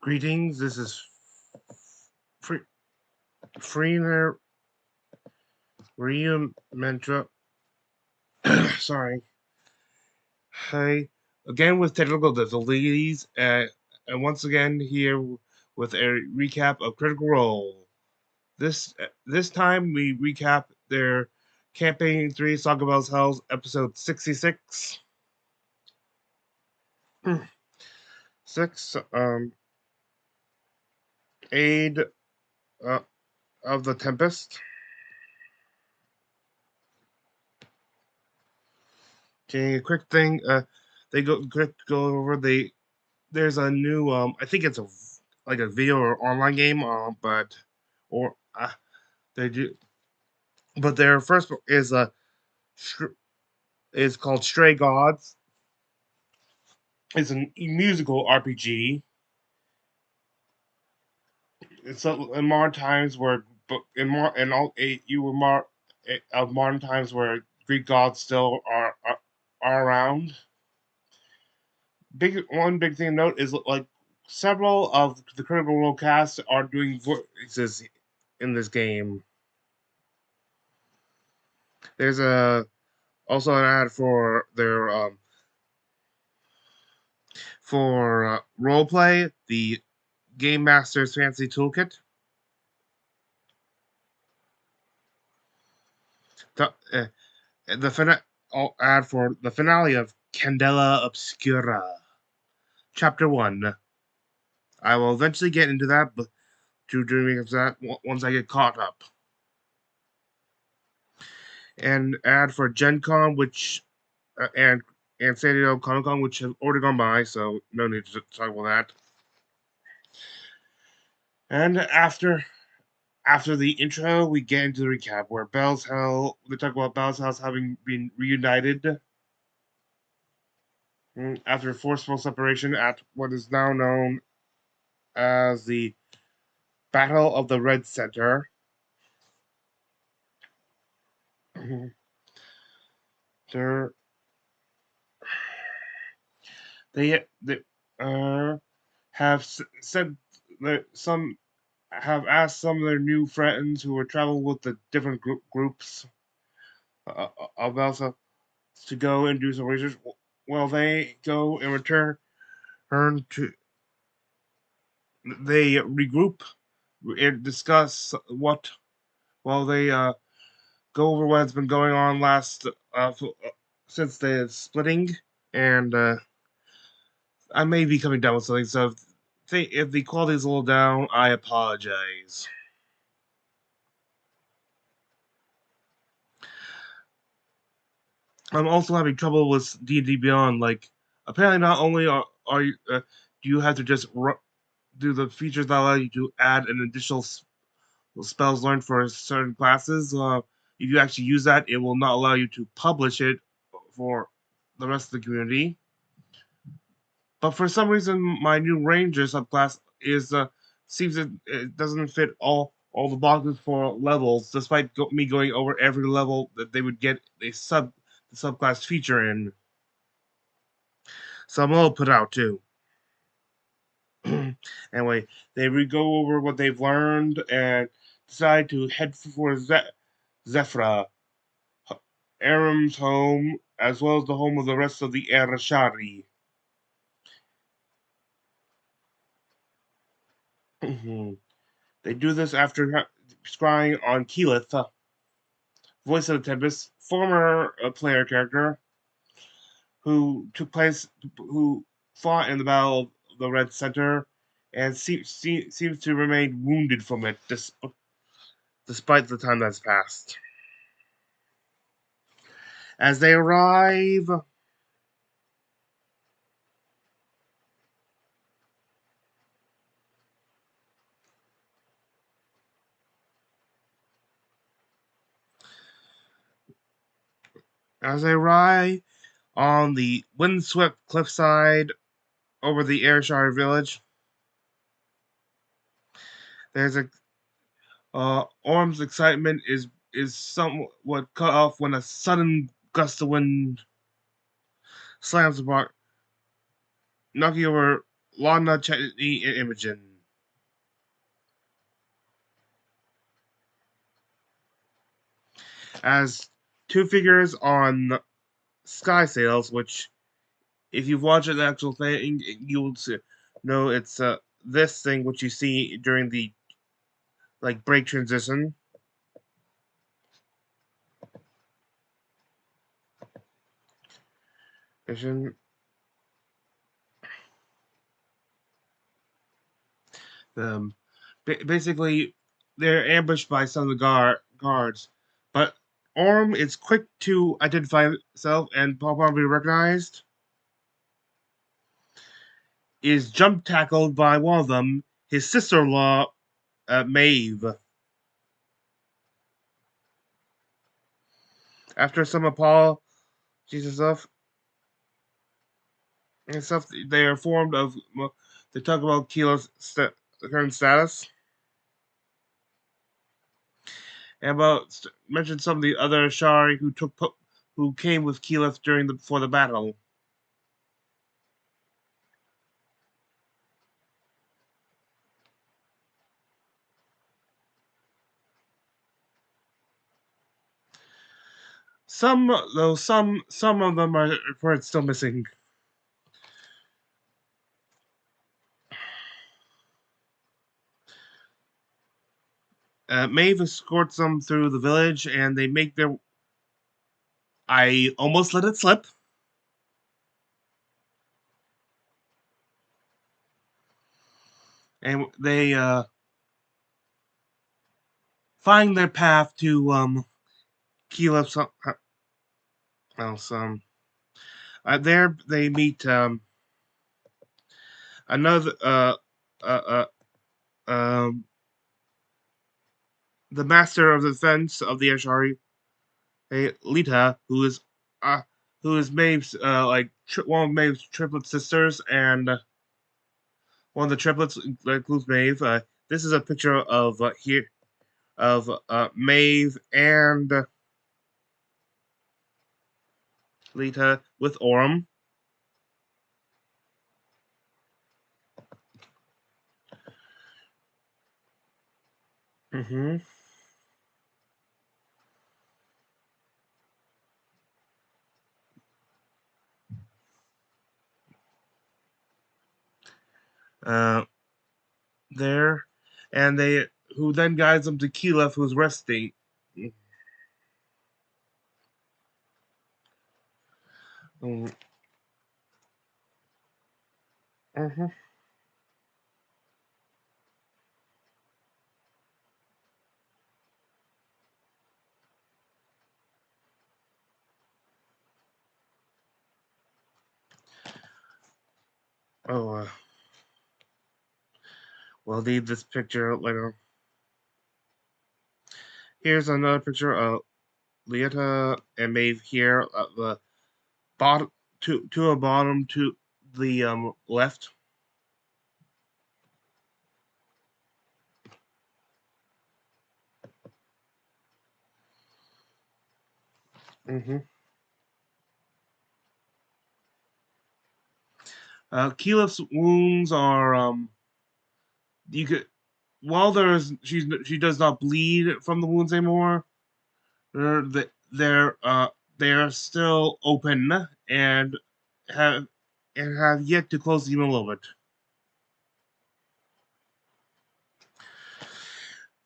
Greetings, this is Free Freener Mantra. Sorry. Hey, again with technical difficulties, and once again here with a recap of Critical Role. This time we recap their Campaign 3 Saga Bell's Hells episode 66. 6 Aid uh, of the Tempest. Okay, a quick thing. They go over there's a new I think it's a like a video or online game but or they do but their first book is is called Stray Gods. It's a musical RPG. It's in modern times where in all eight you were more of modern times where Greek gods still are around. Big thing to note is like several of the Critical Role cast are doing voices in this game. There's a also an ad for their roleplay, the Game Master's Fancy Toolkit. The ad for the finale of Candela Obscura, Chapter 1. I will eventually get into that, but doing that once I get caught up. And ad for Gen Con, which and San Diego Comic Con, which has already gone by, so no need to talk about that. And after the intro, we get into the recap where Bell's Hell. They talk about Bell's House having been reunited after forceful separation at what is now known as the Battle of the Red Center. They're, they have said that some have asked some of their new friends who are traveling with the different groups of Elsa to go and do some research. Well, they go and return to. They regroup and discuss what. Well, they go over what's been going on since the splitting, and I may be coming down with something. So if the quality is a little down, I apologize. I'm also having trouble with D&D Beyond. Like, apparently, not only are you do you have to just do the features that allow you to add an additional spells learned for certain classes. If you actually use that, it will not allow you to publish it for the rest of the community. But for some reason, my new Ranger subclass is seems it doesn't fit all the boxes for levels, despite me going over every level that they would get a the subclass feature in. So I'm a little put out too. Anyway, they go over what they've learned and decide to head for Zephra, Aram's home, as well as the home of the rest of the Erashari. They do this after scrying on Keyleth, voice of the Tempest, former player character who fought in the Battle of the Red Center, and seems to remain wounded from it despite the time that's passed. As they arrive, on the windswept cliffside over the Ayrshire village, there's a Orm's excitement is somewhat cut off when a sudden gust of wind slams apart, knocking over Lana Chetney and Imogen as two figures on Sky Sales, which if you've watched the actual thing, you'll know it's this thing which you see during the like break transition. Um, basically, they're ambushed by some of the guards, but Orm is quick to identify himself and probably recognized. Is jump tackled by one of them, his sister-in-law, Maeve. After some apologies and stuff, they are informed of. They talk about Keela's current status and about mention some of the other Shari who came with Keyleth before the battle. Some though some of them are reported still missing. Maeve escorts them through the village, and they make their. I almost let it slip. And they find their path to Keyleth's house. There they meet another uh, um, the master of the defense of the Ashari, Lita, uh, who is Maeve's one of Maeve's triplet sisters, and one of the triplets includes Maeve. This is a picture of here of Maeve and Lita with Orm. Mm-hmm. Uh, there, and they who then guides them to Keyleth, who's resting. Mm-hmm. Oh, we'll need this picture later. Here's another picture of Leota and Maeve here at the bottom, to a bottom to the left. Mm-hmm. Keyleth's wounds are you could while she does not bleed from the wounds anymore. They're they're they are still open and have have yet to close even a little bit.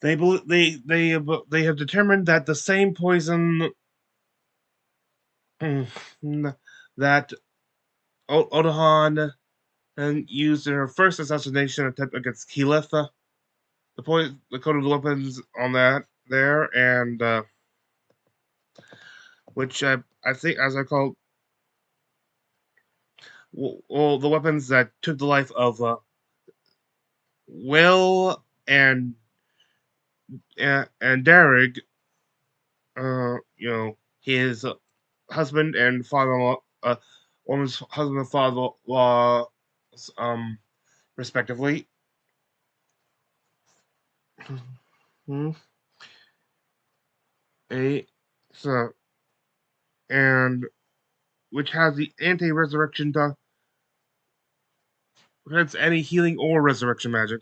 They have determined that the same poison that Odahan and used in her first assassination attempt against Keyleth. The code of the weapons on that there, and which I think, as I call, well, the weapons that took the life of Will and Derek, his husband and father-in-law, woman's husband and father-in-law, um, respectively. Hmm. A so and which has the anti-resurrection prevents any healing or resurrection magic.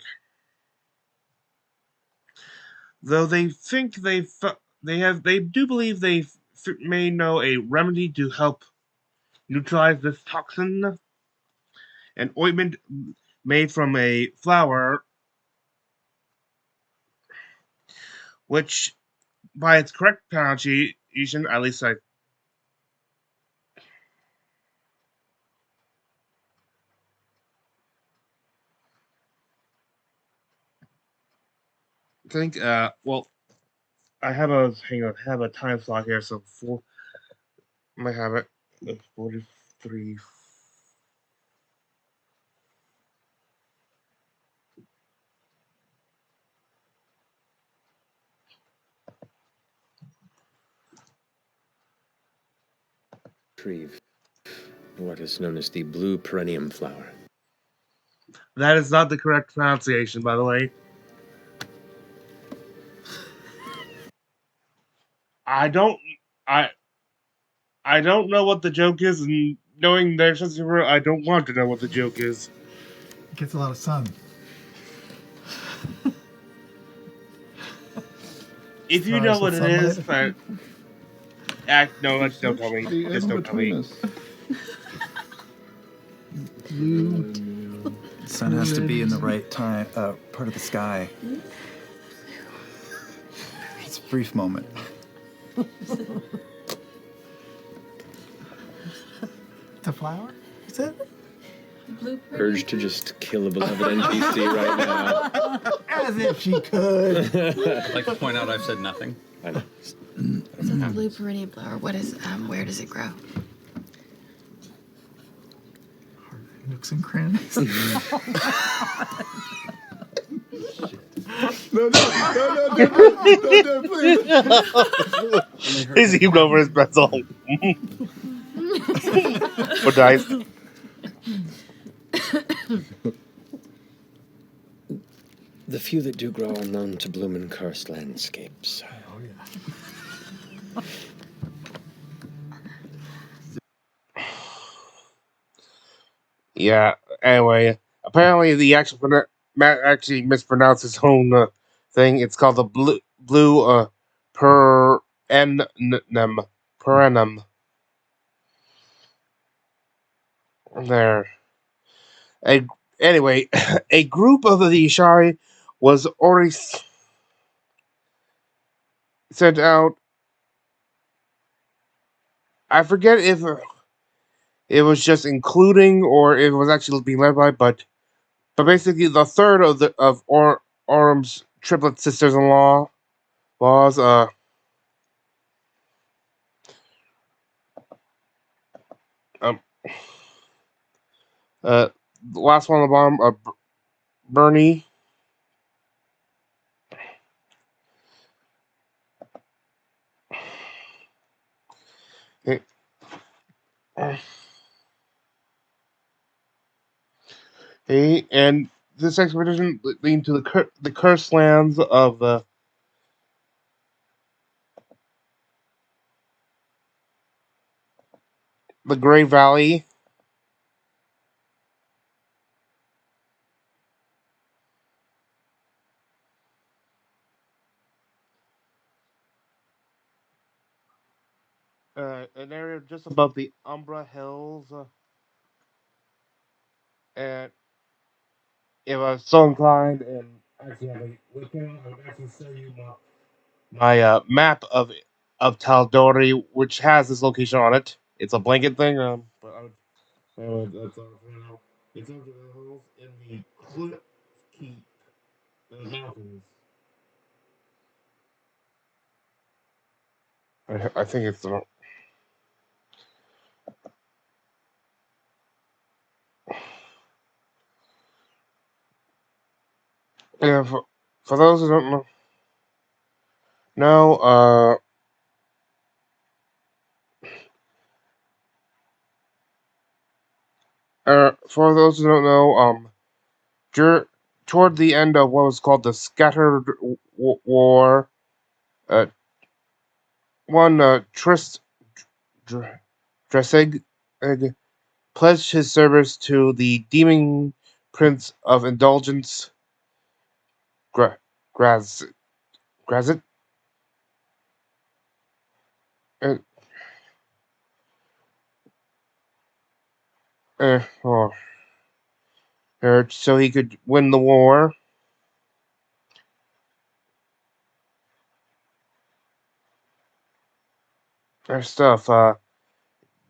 Though they think they do believe they may know a remedy to help neutralize this toxin. An ointment made from a flower, which, by its correct pronunciation, at least I think. Well, I have a have a time slot here, so I might have it. 43. Retrieve what is known as the blue perennium flower. That is not the correct pronunciation, by the way. I don't. I I don't know what the joke is, and knowing their sense of humor, I don't want to know what the joke is. It gets a lot of sun. If you know what it is, but no, don't tell me. The Just don't tell me. Blue. The sun has to be in the right time, part of the sky. It's a brief moment. The flower? Is it? Urge to just kill a beloved NPC right now. As if she could. I'd like to point out I've said nothing. I know. So the blue perennium flower, what is, where does it grow? Nooks and crannies. No, please. He's even over his pretzel. Or dice. The few that do grow are known to bloom in cursed landscapes. Oh, yeah. Yeah. Anyway, apparently the actual Matt actually mispronounced his own thing. It's called the blue perennium. There. Anyway, a group of the Ishari was already sent out. I forget if it was just including or if it was actually being led by, but basically the third of Orm's triplet sisters-in-law laws the last one on the bottom, Bernie. And this expedition leading to the cursed lands of the Grey Valley. An area just above the Umbra Hills. And if I was so inclined, and actually have a weekend, I would actually show you my map of Taldori, which has this location on it. It's a blanket thing, but that's all for now. It's over the hills in the Cliff Keep, the mountains. I think it's the. Yeah, for those who don't know, no, for those who don't know, toward the end of what was called the Scattered War, uh, one Dressig pledged his service to the demon Prince of Indulgence, Gra- Graz, Grazit, uh, oh, so he could win the war and stuff.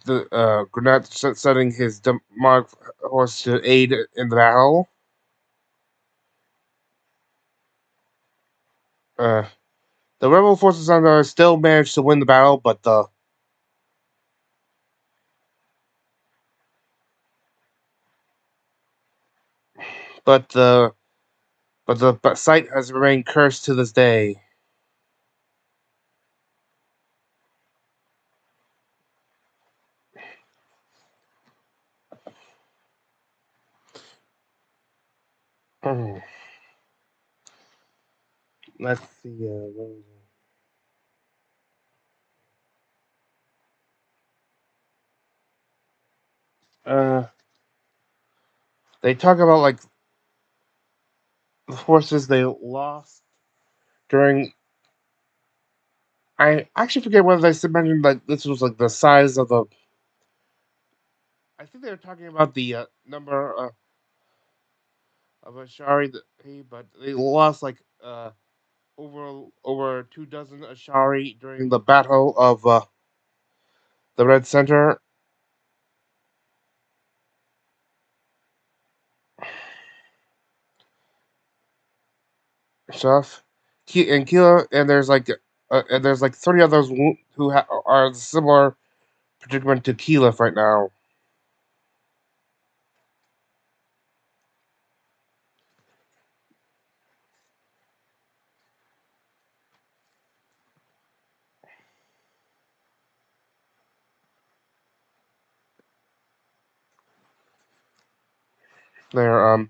The Granat setting his demonic horse to aid in the battle. Uh, the rebel forces on there still managed to win the battle, but the site has remained cursed to this day. Let's see. Uh, they talk about like the forces they lost during. I actually forget whether they mentioned like this was like the size of the. I think they were talking about the number of Ashari, but they lost like over 2 dozen Ashari during the Battle of the Red Center. Stuff. And Kila, and there's like 30 others who are similar predicament to Keyleth right now. They're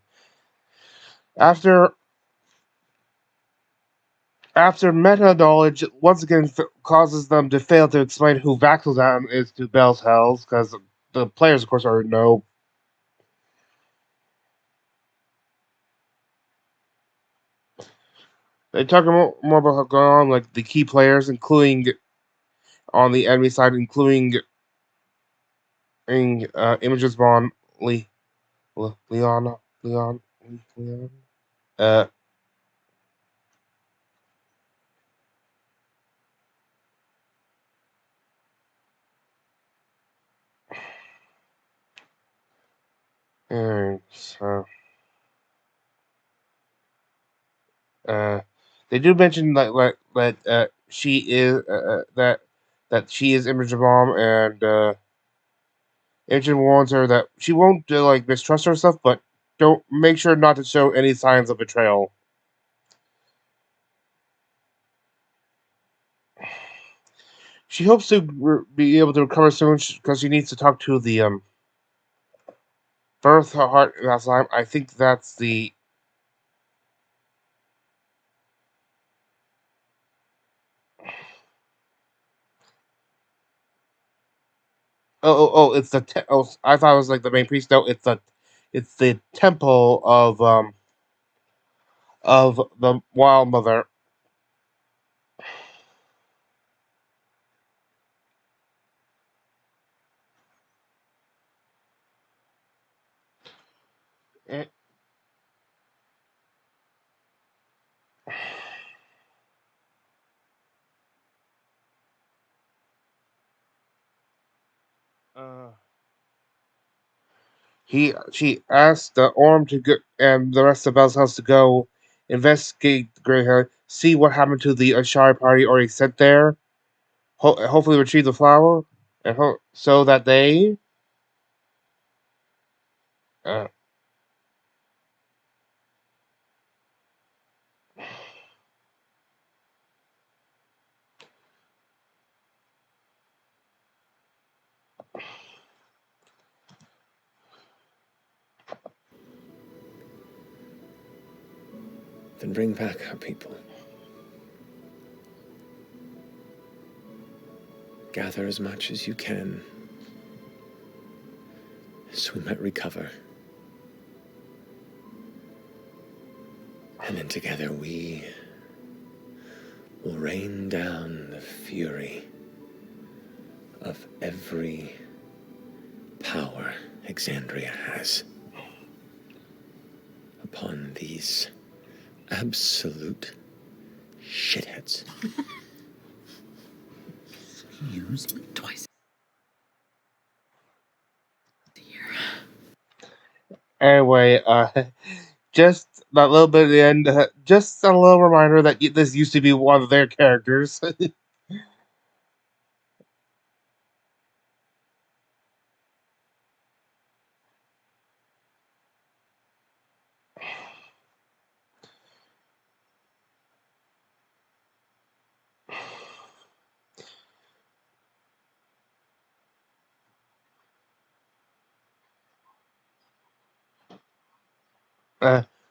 after meta knowledge once again causes them to fail to explain who Vaxeldown is to Bell's Hells, because the players, of course, already know. They talk more about what's going on, like the key players, including on the enemy side, including Images Bond, Leon, Leon. Uh, and so, uh, they do mention that she is that she is Image Bomb, and Imogen warns her that she won't like mistrust her stuff, but don't make sure not to show any signs of betrayal. She hopes to be able to recover soon because she needs to talk to the birth heart last time. I think that's the. It's the I thought it was like the main priest. No, it's the temple of the Wild Mother. Eh, Uh, she asked the Orm to go and the rest of Bell's house to go investigate the graveyard, see what happened to the Ashari party already sent there. Hopefully retrieve the flower, and so that they. Uh, Then bring back our people. Gather as much as you can, so we might recover. And then together we will rain down the fury of every power Exandria has upon these absolute shitheads. Use me. Twice a year. Anyway, just that little bit at the end, just a little reminder that this used to be one of their characters.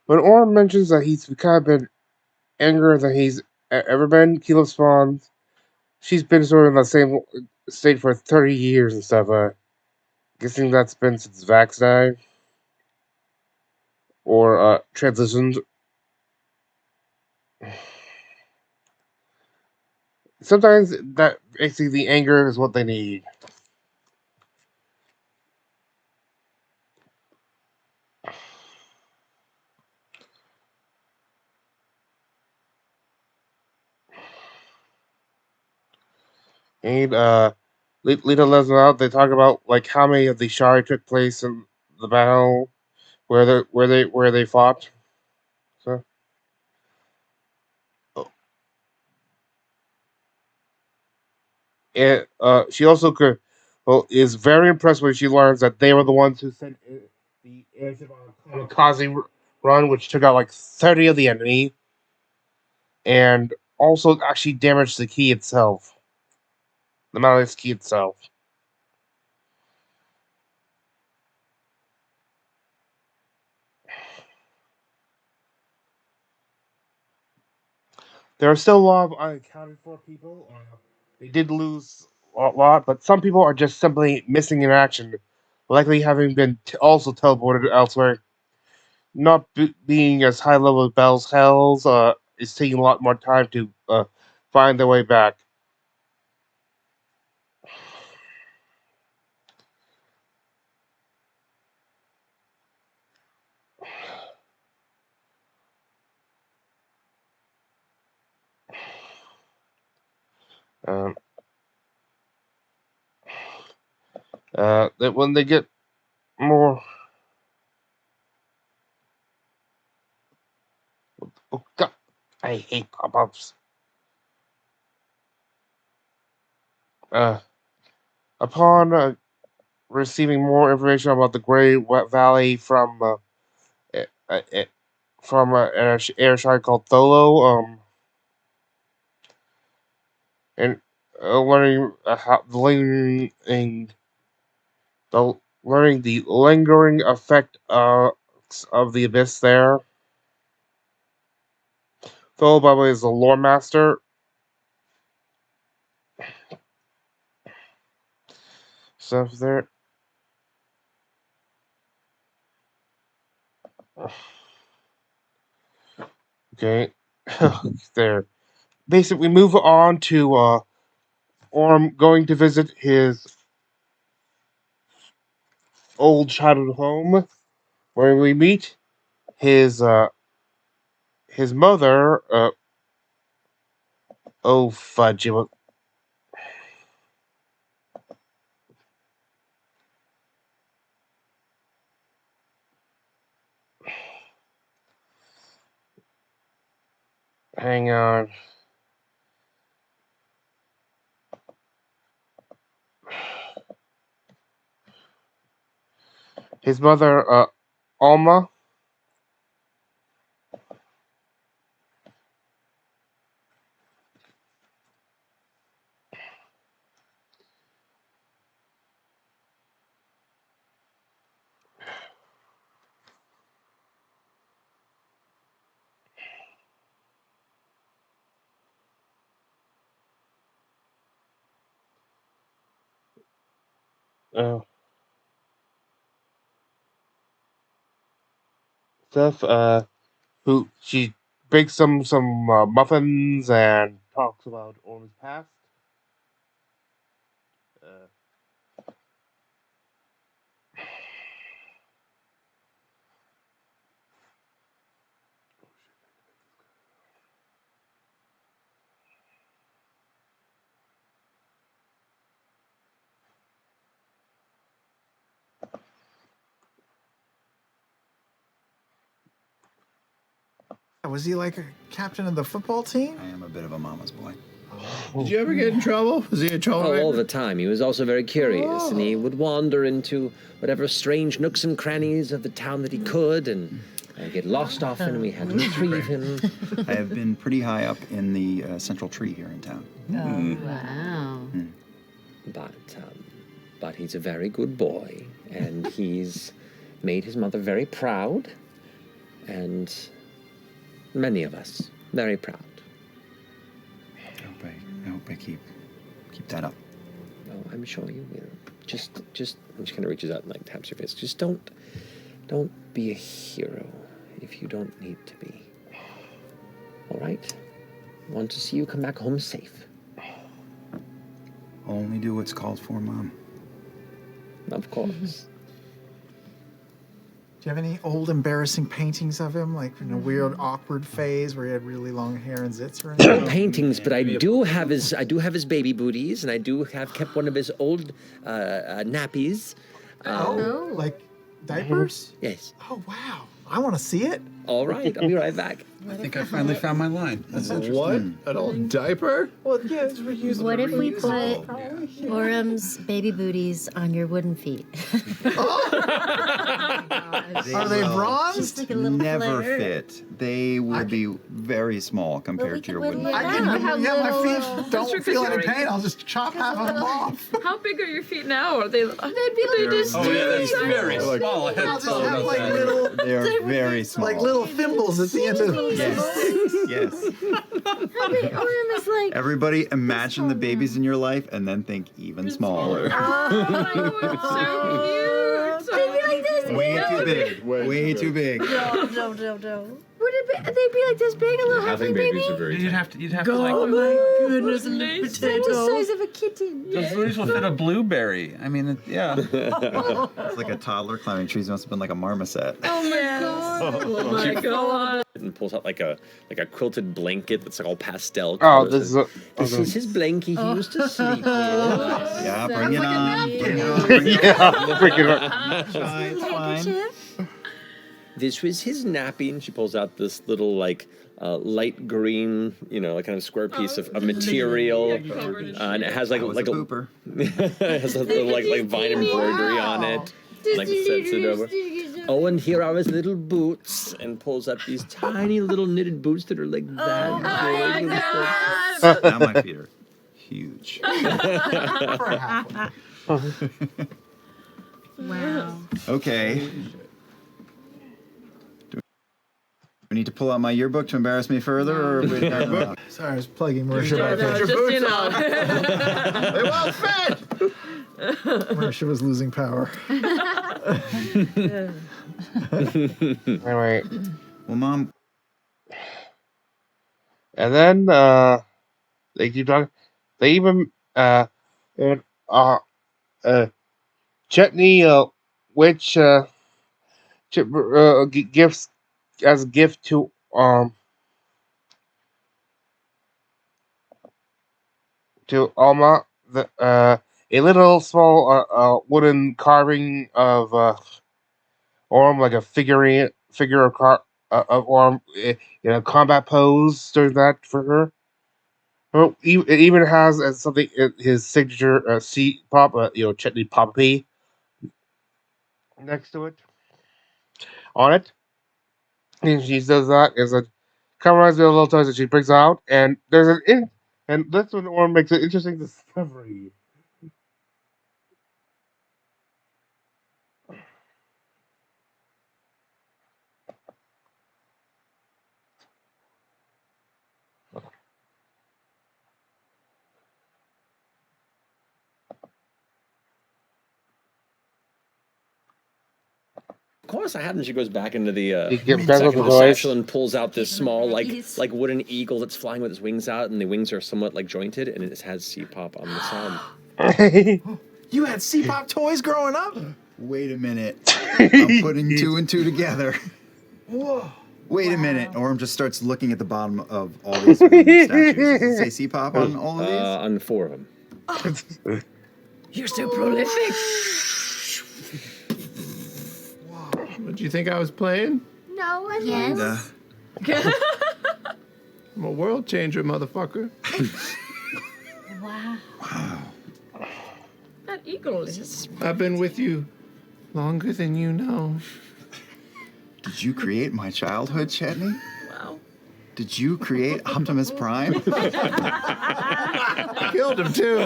When Orm mentions that he's kind of been angrier than he's ever been, Keel responds, she's been sort of in the same state for 30 years and stuff. Guessing that's been since Vax died or transitioned. Sometimes that actually the anger is what they need. And Lita lets them out. They talk about like how many of the Shari took place in the battle where they fought. So and she also is very impressed when she learns that they were the ones who sent the airship on a kamikaze run, which took out like 30 of the enemy, and also actually damaged the key itself, the Malleus key itself. There are still a lot of unaccounted for people. They did lose a lot, but some people are just simply missing in action, likely having been also teleported elsewhere. Not being as high level as Bell's Hells is taking a lot more time to find their way back. Um, that when they get more, oh God, I hate pop-ups. Uh, upon receiving more information about the Great Wet Valley eh, uh, eh, from an air shark called Tholo, and learning how the learning the lingering effect of the abyss there. Tholo, by the way, is the lore master. Stuff there. Okay, there. Basically, we move on to Orm going to visit his old childhood home, where we meet his his mother. Oh fudge! Hang on. His mother, Alma. Uh, Stuff. Who she bakes some muffins and talks about Orm's past. Uh, Was he like a captain of the football team? I am a bit of a mama's boy. Did you ever get in trouble? Was he a Oh, troublemaker? all the time. He was also very curious, and he would wander into whatever strange nooks and crannies of the town that he could, and get lost often, and we had to retrieve him. I have been pretty high up in the central tree here in town. Wow. But he's a very good boy, and he's made his mother very proud, and many of us very proud. I hope I keep that up. Oh, I'm sure you will. Just, and she kind of reaches out and like taps your face. Just don't be a hero if you don't need to be. All right? I want to see you come back home safe. I'll only do what's called for, Mom. Of course. Do you have any old embarrassing paintings of him, like in a weird, awkward phase where he had really long hair and zits or anything? Paintings, but I do have his baby booties, and I do have kept one of his old nappies. Like diapers? Yes. Oh wow! I want to see it. All right, I'll be right back. I think I finally found my line. That's interesting. What? An old diaper? Well, yeah, it's reusable. What if we put Reusable. Orem's baby booties on your wooden feet? Are they bronze? Just like a little Never flare. fit. They will be very small compared to your wooden. I can, my feet don't feel any pain. I'll just chop half of them off. How big are your feet now? Are they? They'd be They're just. Oh, yeah, that's very Like- small. I I'll hadn't just thought have about like that. little, They're very small. like little thimbles at the end of them. Yes. Orem is like. Everybody imagine the babies in your life and then think even smaller. Oh, it's so cute. They'd be like this. Way too big. Way too big. No. Would it be? They'd be like this big, a little halfling baby. Babies are very You'd have to like. Oh my goodness, a little Nice. potato. The size of a kitten. Those booties will fit a blueberry. I mean, yeah. It's like a toddler climbing trees. It must have been like a marmoset. Oh my god. Oh my god. And pulls out like a quilted blanket that's like all pastel oh, colors. this is This is his blankie he used to sleep in. Yeah, bring it like a on. napkin. Bring it on. Bring it on. yeah, freaking. Fine, it's fine. Handkerchief? This was his nappy, and she pulls out this little like light green, like kind of square piece of material, and it has like That was like a pooper. it has a little like vine embroidery on it, like sets it over. Oh, and here are his little boots, and pulls up these tiny little knitted boots that are like that big. Now my feet are huge. Wow. Okay. Do we need to pull out my yearbook to embarrass me further, or are we done now? Sorry, I was plugging Marisha back in. They won't fit! Marisha was losing power. Anyway, Well, Mom, and then they keep talking. They even and Chetney, which gifts as a gift to Alma the a little small wooden carving of Orm, like a figure of Orm in a combat pose during that for her. Oh, it even has something his signature pop, Chetney Poc-O-Pea next to it, on it. And she does that as a kind of reminds me of little toys that she brings out, and there's and that's when Orm makes an interesting discovery. course I have. And she goes back into the You get back with the voice. satchel and pulls out this small, like wooden eagle that's flying with its wings out, and the wings are somewhat like jointed, and it has C-pop on the side. You had C-pop toys growing up? Wait a minute. I'm putting two and two together. Whoa. Wait a minute. Orm just starts looking at the bottom of all these statues. Does it say C-pop on all of these? On 4 of them. You're so prolific. What, do you think I was playing? No, I Yes. I'm a world changer, motherfucker. Wow. That eagle is. I've been with you longer than you know. Did you create my childhood, Chetney? Wow. Did you create Optimus Prime? I killed him too.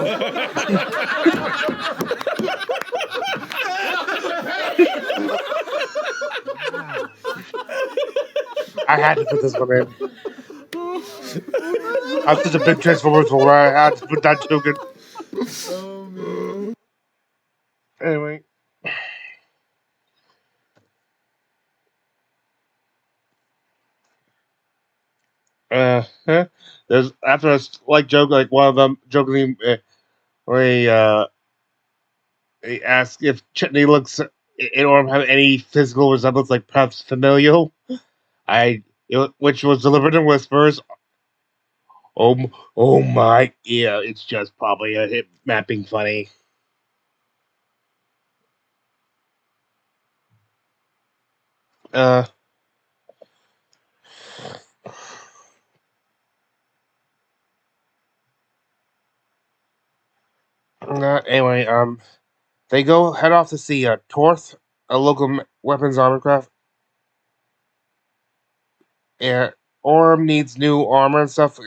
I had to put this one in. I'm such a big Transformers fan. I had to put that token. Anyway. There's after a joke, like one of them jokingly, he asks if Chitney looks in Orm have any physical resemblance, like perhaps familial. Which was delivered in whispers. Oh my, yeah, it's just probably a hit mapping funny. Anyway, they head off to see Torth, a local weapons armor craft. And Orm needs new armor and stuff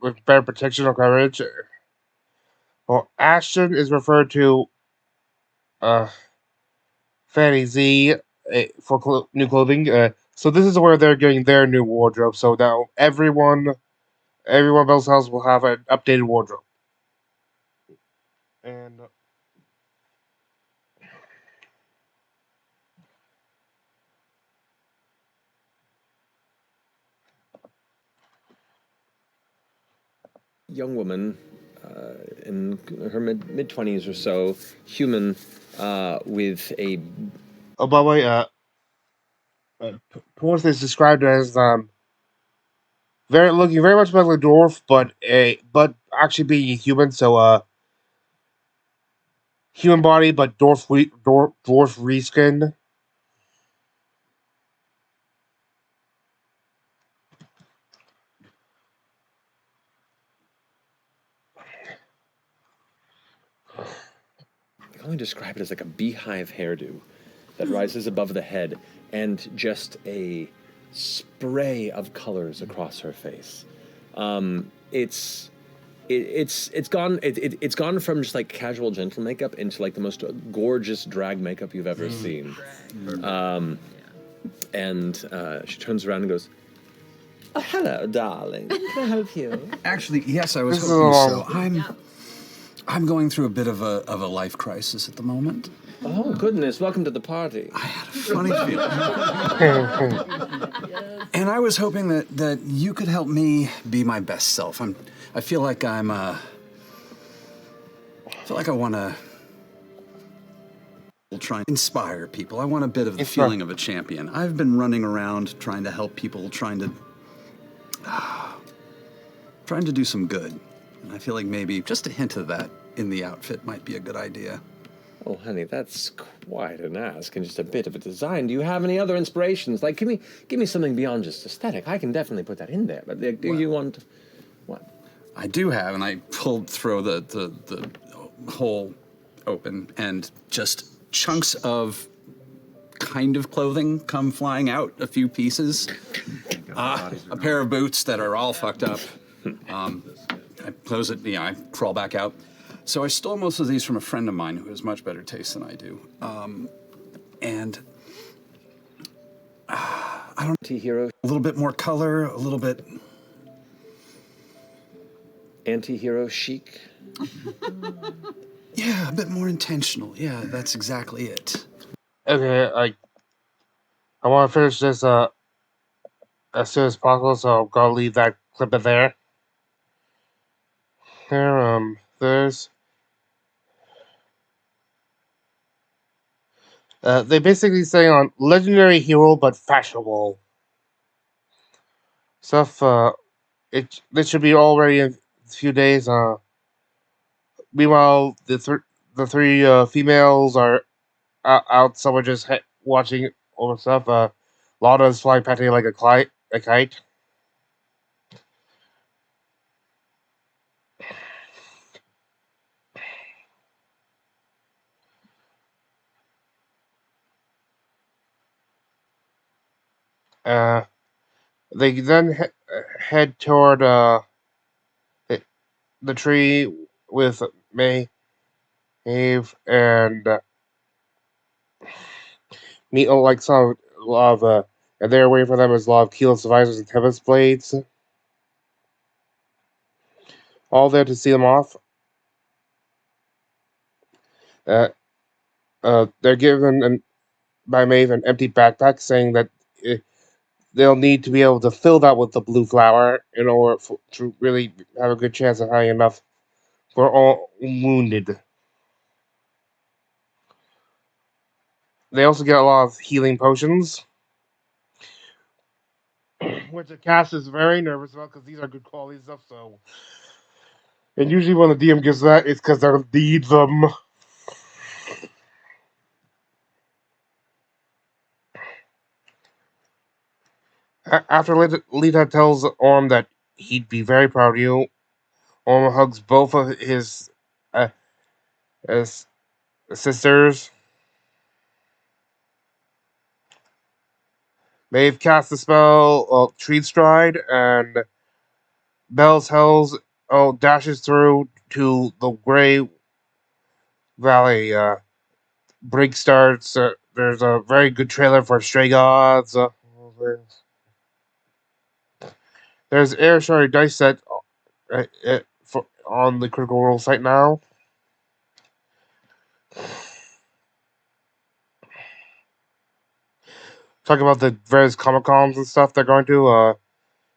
with better protection or coverage. Well, Ashton is referred to Fanny Z for new clothing. So this is where they're getting their new wardrobe. So now everyone else's house will have an updated wardrobe. And Young woman in her mid-20s or so, human, with a... oh, by the way, Torth is described as looking very much like a dwarf, but actually being a human. So human body, but dwarf reskin. I can only describe it as like a beehive hairdo that rises above the head, and just a spray of colors across her face. It's gone from just like casual gentle makeup into like the most gorgeous drag makeup you've ever seen. And she turns around and goes, "Oh, hello, darling. Can I help you?" Actually, yes, I was hoping so. I'm going through a bit of a life crisis at the moment. Oh, goodness. Welcome to the party. I had a funny feeling. And I was hoping that you could help me be my best self. I feel like I want to try and inspire people. I want a bit of the feeling of a champion. I've been running around trying to help people, trying to do some good. And I feel like maybe just a hint of that in the outfit might be a good idea. Oh, honey, that's quite an ask and just a bit of a design. Do you have any other inspirations? Like, give me something beyond just aesthetic. I can definitely put that in there. But do you want what? I do have, and I throw the hole open, and just chunks of kind of clothing come flying out, a few pieces. A pair of boots that are all fucked up. I close it, I crawl back out. So I stole most of these from a friend of mine who has much better taste than I do. And I don't... Anti-hero? A little bit more color, a little bit... Anti-hero chic? Yeah, a bit more intentional. Yeah, that's exactly it. Okay, I want to finish this as soon as possible, so I'm gonna leave that clip in there. Here, there's they basically say on legendary hero but fashionable stuff. This should be all ready in a few days. Meanwhile, the three females are out somewhere just watching over stuff. Lana's flying Patty like a kite. Uh, they then head toward the tree with Maeve and meet like some a lot of and there waiting for them is a lot of keyless devices and Tempest blades. All there to see them off. Uh, they're given by Maeve an empty backpack, saying that they'll need to be able to fill that with the blue flower in order to really have a good chance of having enough for all wounded. They also get a lot of healing potions, which the cast is very nervous about because these are good quality stuff. So, and usually when the DM gives that, it's because they need them. After Lita tells Orm that he'd be very proud of you, Orm hugs both of uh, his sisters. They've cast the spell Tree Stride, and Bell's Hells dashes through to the Grey Valley. Break starts. There's a very good trailer for Stray Gods. There's air shard dice set on the Critical Role site now. Talking about the various Comic Cons and stuff they're going to.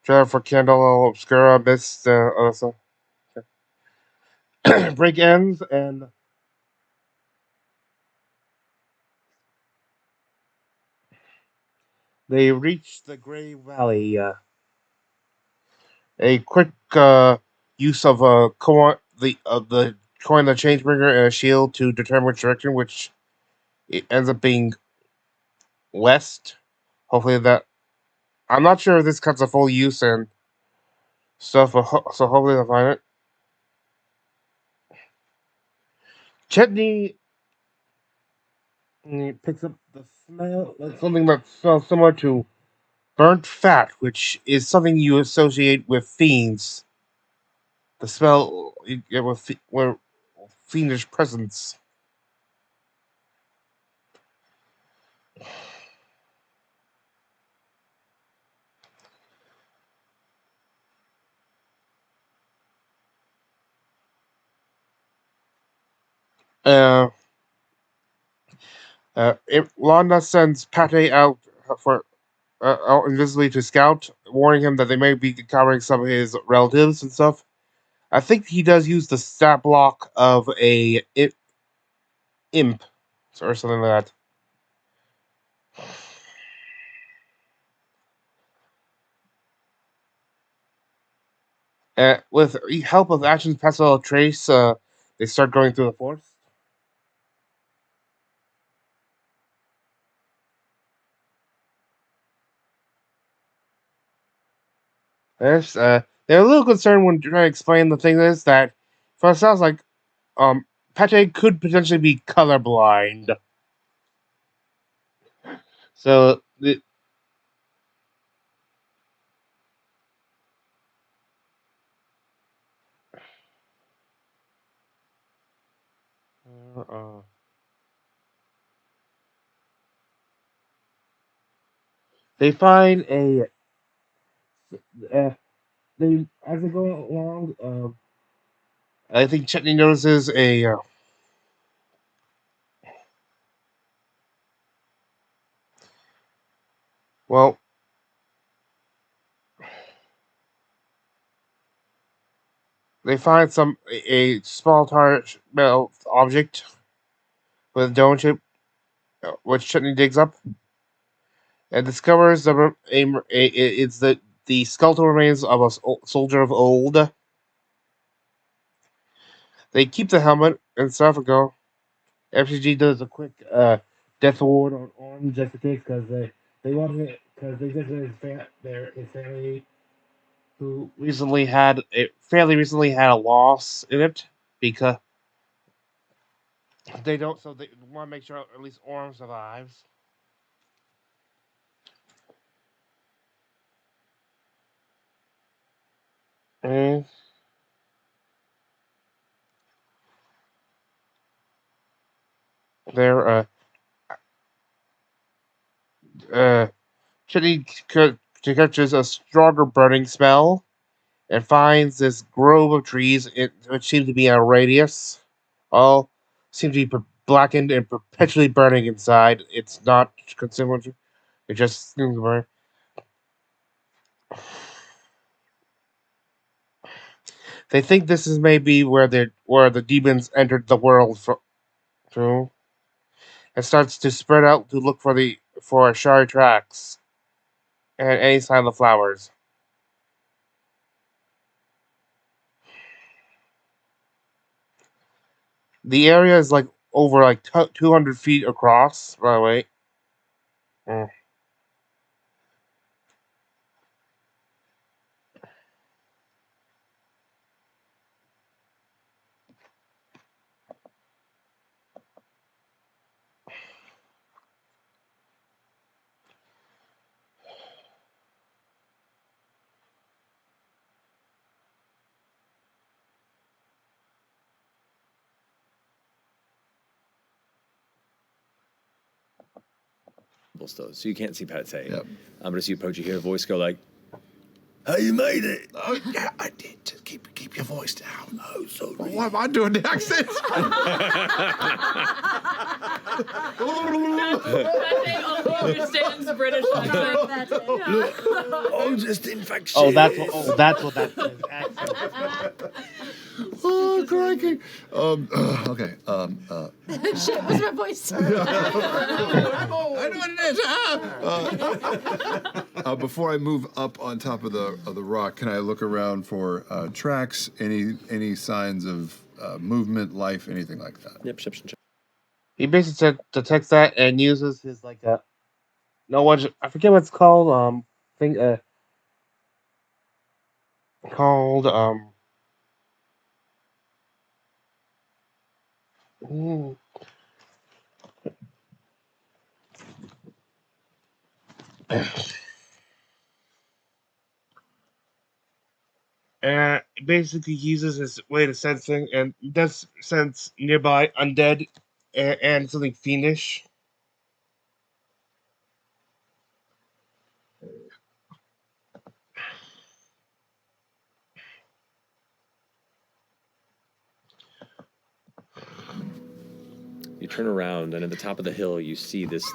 Trailer for Candle Obscura, Mist, other stuff. Break ends and they reach the Grey Valley. A quick use of the coin, the Changebringer, and a shield to determine which direction, which it ends up being west. Hopefully that I'm not sure if this cuts a full use and stuff, but so hopefully they'll find it. Chetney picks up the smell, like something that smells similar to burnt fat, which is something you associate with fiends. The smell you get with fiendish presence. Uh, Lana sends Pate out for out invisibly to scout, warning him that they may be encountering some of his relatives and stuff. I think he does use the stat block of a imp or something like that. With help of Action's Pestle Trace, they start going through the forest. Yes, they're a little concerned when trying to explain the thing is that, for it sounds like, Pate could potentially be colorblind. So uh, they find uh, they as they go along. I think Chetney notices a Well, they find a small tarnished metal object with a dome shape, which Chutney digs up and discovers it's the skeletal remains of a soldier of old. They keep the helmet and stuff and go. F.C.G does a quick death award on Orm just in case because they wanted it because they think his family who fairly recently had a loss in it because they don't, so they want to make sure at least Orm survives. And they're Chitty catches a stronger burning smell and finds this grove of trees which seem to be in a radius. All seem to be blackened and perpetually burning inside. It's not consumable. It just seems to burn. They think this is maybe where the demons entered the world through, and starts to spread out to look for Shari tracks and any sign of the flowers. The area is like over 200 feet across. By the way. Mm. Still, so you can't see Pate. Yep. But as you approach, you hear a voice go like, "How you made it?" Oh yeah, I did. Just keep your voice down. Oh, so why am I doing the accent? understands British accent. Oh, just infection. Oh, that's what that is. Oh, crikey. Okay. Shit, what's my voice? I know what it is. Before I move up on top of the rock, can I look around for tracks? Any signs of movement, life, anything like that? Yep, perception check. He basically detects that and uses his I forget what it's called. Thing called mm, basically uses his way to sensing and does sense nearby undead and something fiendish. You turn around, and at the top of the hill, you see this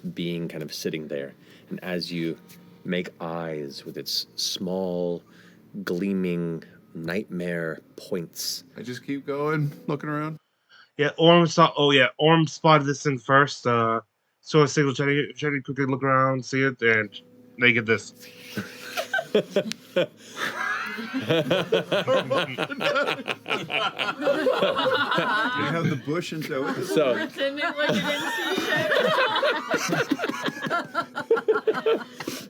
being kind of sitting there. And as you make eyes with its small, gleaming nightmare points, I just keep going, looking around. Yeah, Orm spotted this thing first. So a single Chetty quickly look around, see it, and they get this. You have the bush and so with it. So Pretending like you didn't see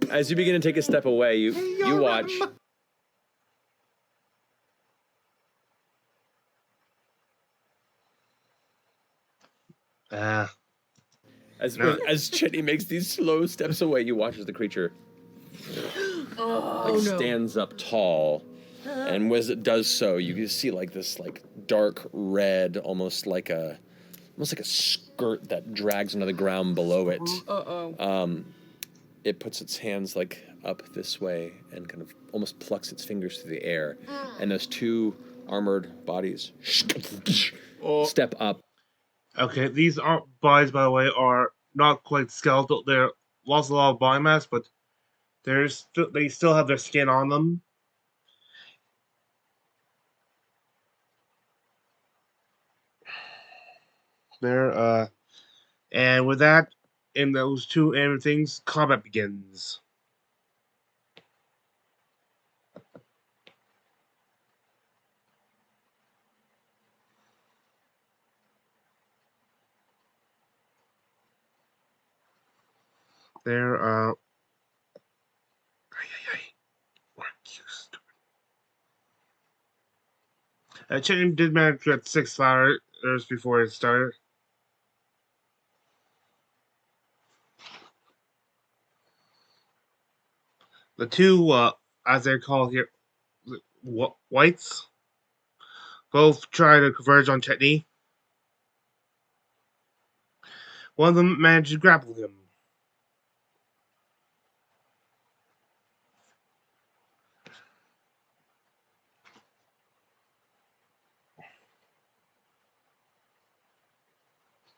shit. as you begin to take a step away, you watch. As Chetty makes these slow steps away, you watch as the creature stands up tall, and as it does so, you can see this dark red, almost like a skirt that drags onto the ground below it. It puts its hands up this way and kind of almost plucks its fingers through the air, and those two armored bodies step up. Okay, these bodies, by the way, are not quite skeletal. They're lost a lot of body mass, but they still have their skin on them. There, and with that, in those two animate things, combat begins. There, Chicken did manage to get 6 flowers before it started. The two, as they're called here, whites, both try to converge on Chetney. One of them managed to grapple him.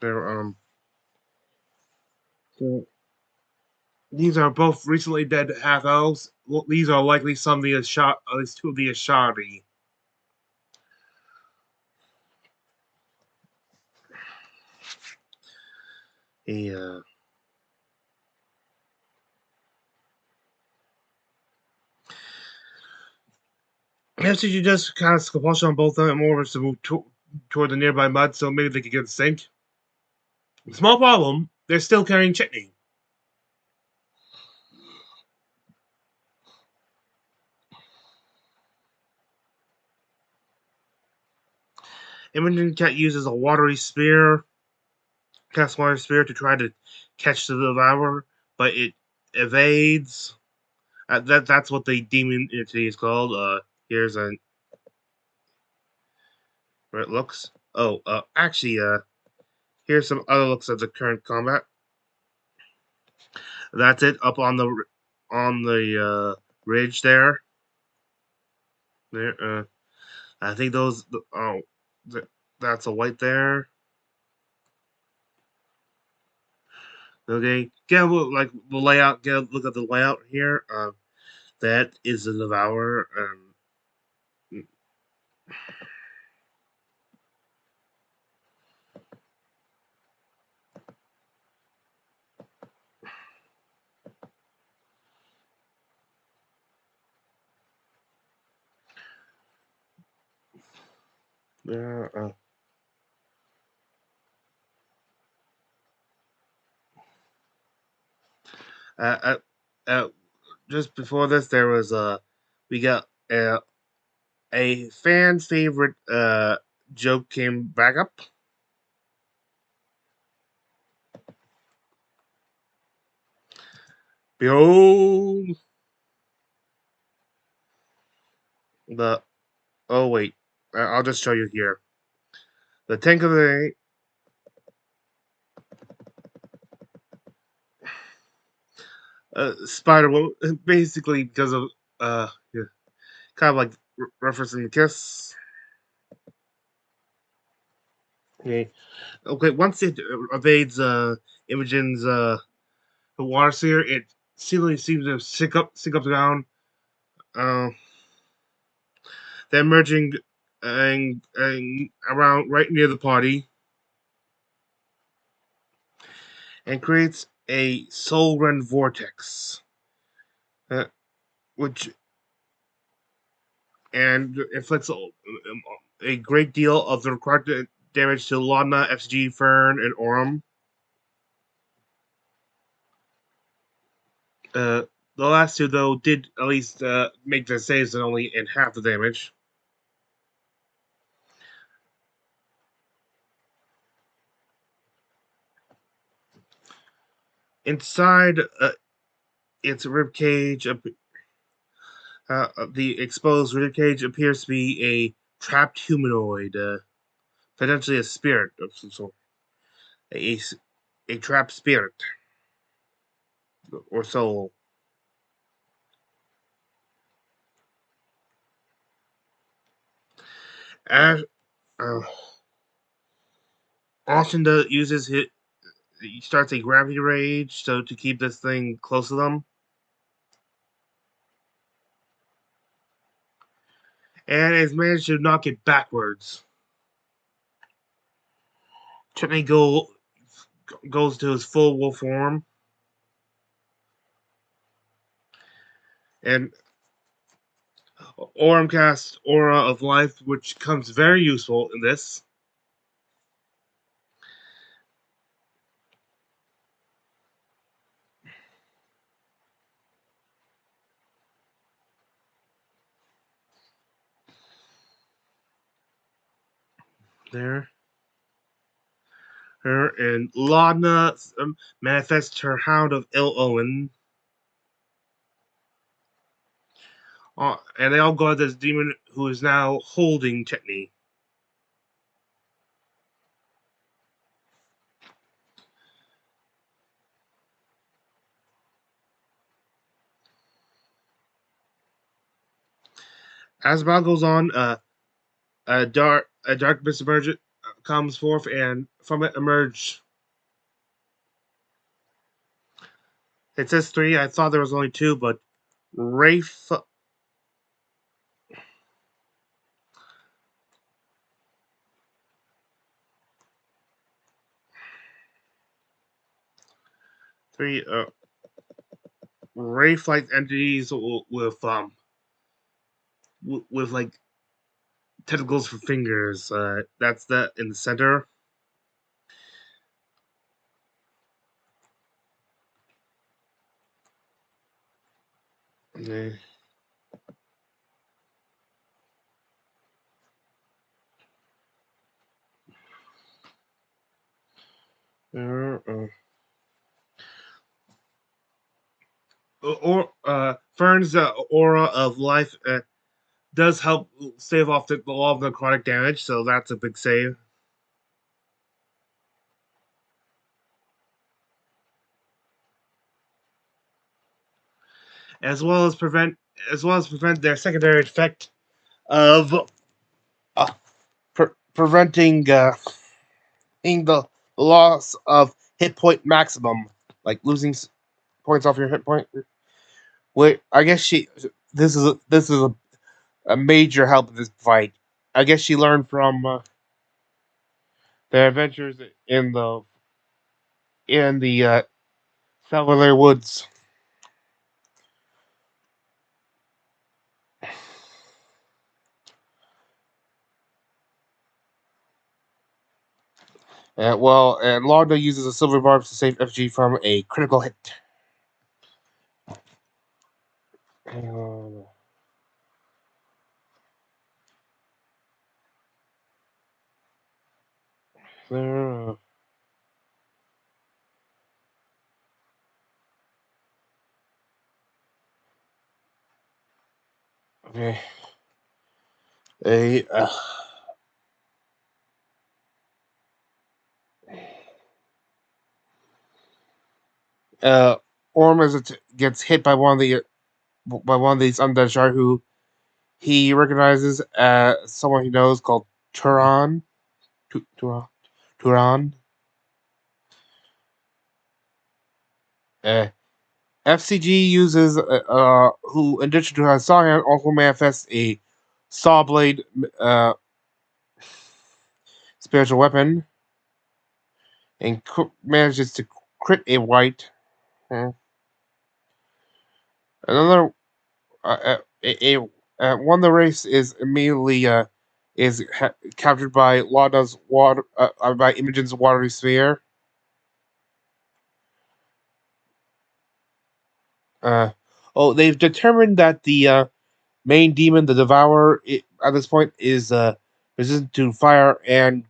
They're, so these are both recently dead half elves. These are likely some of the at least two of the Ashari. Yeah. F.C.G just kind of compulsion on both of them over to move toward the nearby mud, so maybe they could get a sink. Small problem, they're still carrying Chitney. Imogen Cat uses a cast watery spear to try to catch the devourer, but it evades. That's what the demon entity is called. Here's where it looks. Oh, actually, here's some other looks at the current combat. That's it up on the ridge there. There, I think those. Oh, that's a white there. Okay, get a look like the layout. Get a look at the layout here. That is the devourer. There. Uh, uh, just before this, there was we got a fan favorite joke came back up. Behold the. Oh wait, I'll just show you here. The tank of the Spider Woman, basically because of yeah, kind of like referencing the kiss. Okay, okay. Once it evades Imogen's the water sphere, it seemingly seems to sink up down. Uh, they're merging and around right near the party, and creates a soul rend vortex, uh, which and inflicts a great deal of the required damage to Laudna, F.C.G, Fern, and Orem. The last two, though, did at least make their saves and only in half the damage. Inside its ribcage, the exposed ribcage appears to be a trapped humanoid, potentially a spirit of some sort. A, a trapped spirit or soul. Ash, uh, Austin uses he starts a gravity rage so to keep this thing close to them. And has managed to knock it backwards. Chutney goes to his full wolf form. And Orem casts Aura of Life, which comes very useful in this. There. Her and Laudna manifests her Hound of Ill Omen. And they all go at this demon who is now holding Chetney. As the battle goes on, a dark mist emerges, comes forth, and from it emerge. It says 3. I thought there was only 2, but Wraith. 3 Wraith-like entities with like tentacles for fingers. That's that in the center. Okay. Fern's aura of life does help save off the all of the necrotic damage, so that's a big save. As well as prevent their secondary effect of preventing the loss of hit point maximum, like losing points off your hit point. Wait, I guess this is a major help in this fight. I guess she learned from their adventures in the Cellular Woods. And Logna uses a silver barb to save F.G from a critical hit. There. Okay. A Orm gets hit by one of these undead shark who he recognizes as someone he knows called Turan. Turan. F.C.G uses who in addition to her sawhand also manifests a saw blade spiritual weapon and manages to crit a white. Another one of the race is immediately captured by Lada's by Imogen's watery sphere. They've determined that the main demon, the Devourer, at this point is resistant to fire and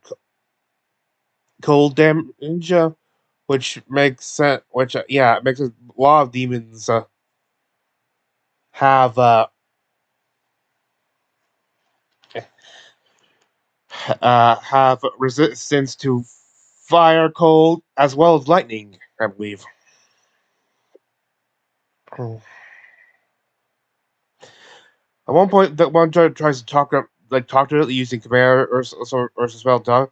cold damage, which makes sense. Which makes a lot of demons have have resistance to fire, cold, as well as lightning, I believe. At one point, that one tries to talk to it using command or spell done,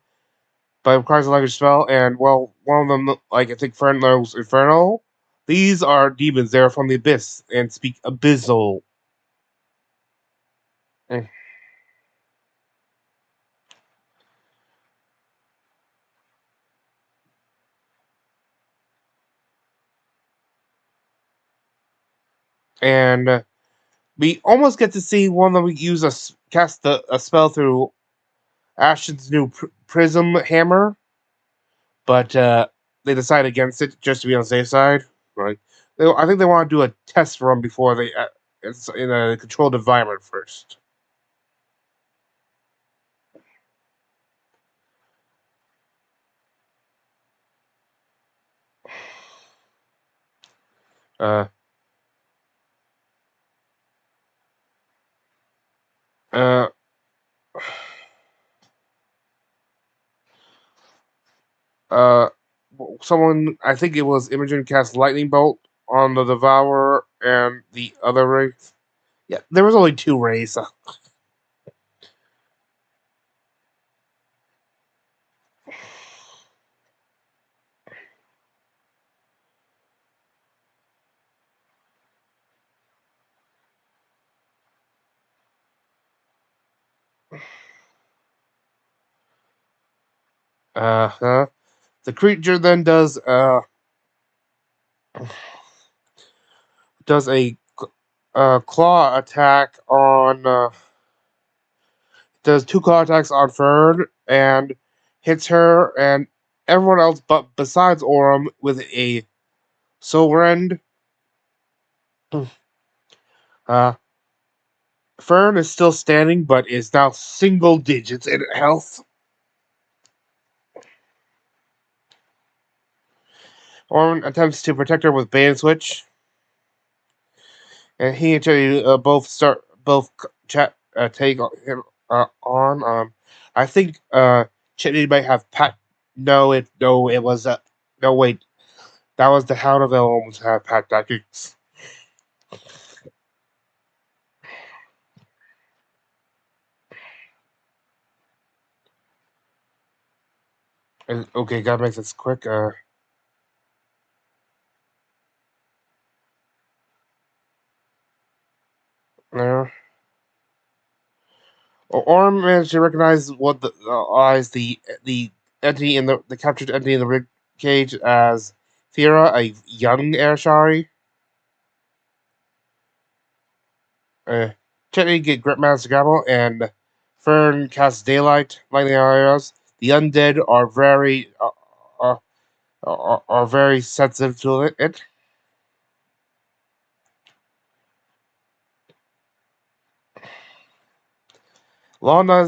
but it requires a language spell, and well, one of them, like I think Fern knows Infernal. These are demons. They're from the abyss and speak Abyssal. Eh. And we almost get to see one of them cast a spell through Ashton's new prism hammer, but they decide against it just to be on the safe side. Right? I think they want to do a test run before it's in a controlled environment first. Uh, uh, uh, Someone, I think it was Imogen, cast lightning bolt on the Devourer and the other race. Yeah, there was only 2 rays. The creature then does a claw attack on does 2 claw attacks on Fern and hits her and everyone else but besides Orem with a soul rend. Uh, Fern is still standing but is now single digits in health. Orem attempts to protect her with Bane Switch, and he and Chetty both chat take him on. I think Chetty might have pat. No, it was no wait. That was the Hound of Elms have pat tactics. Okay, gotta make this quick. There. Orm managed to recognize what the entity in the captured entity in the rig cage as Thera, a young Airshari. Chetney get Gripman's Gabble and Fern casts Daylight, lightning arrows. The undead are very sensitive to it. Lana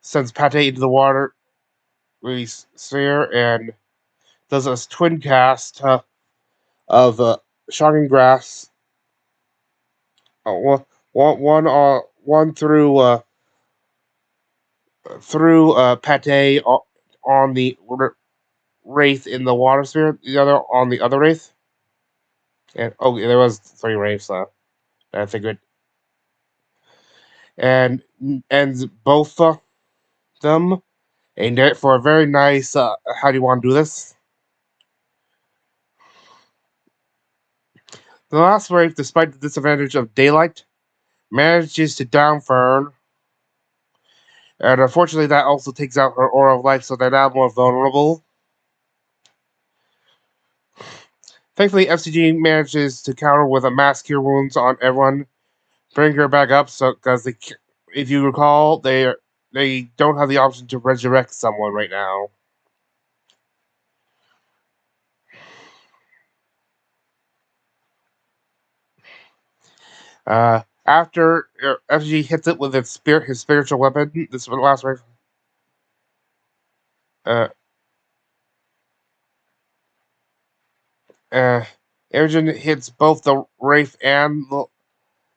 sends Pate into the water sphere and does a twin cast of Shocking Grass. One through Pate on the wraith in the water sphere, the other on the other wraith. And there was 3 wraiths. I figured, and ends both them. And for a very nice, how do you want to do this? The last wraith, despite the disadvantage of daylight, manages to down Fern. And unfortunately, that also takes out her aura of life, so they're now more vulnerable. Thankfully, F.C.G manages to counter with a mass cure wounds on everyone, bring her back up. So, because if you recall, they don't have the option to resurrect someone right now. After F.C.G hits it with his spiritual weapon, this is the last rifle. Imogen hits both the Wraith and the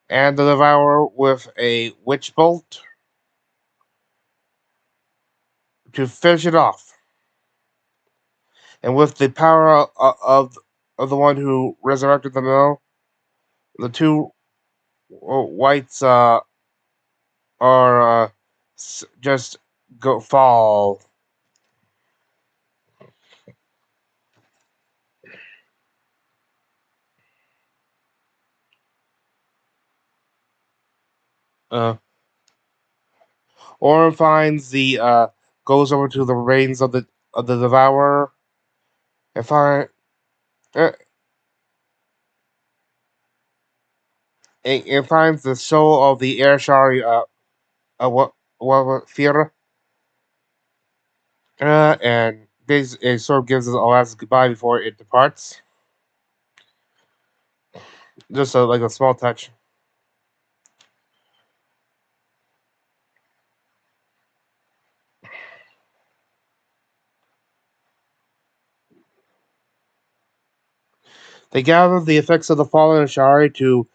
Devourer with a Witch Bolt to finish it off. And with the power of the one who resurrected them all, the 2 whites are just fall. Uh, Orm finds the goes over to the remains of the devourer and uh, and finds the soul of the air shari what fear and it sort of gives us a last goodbye before it departs. Just like a small touch. They gather the effects of the fallen Ashari to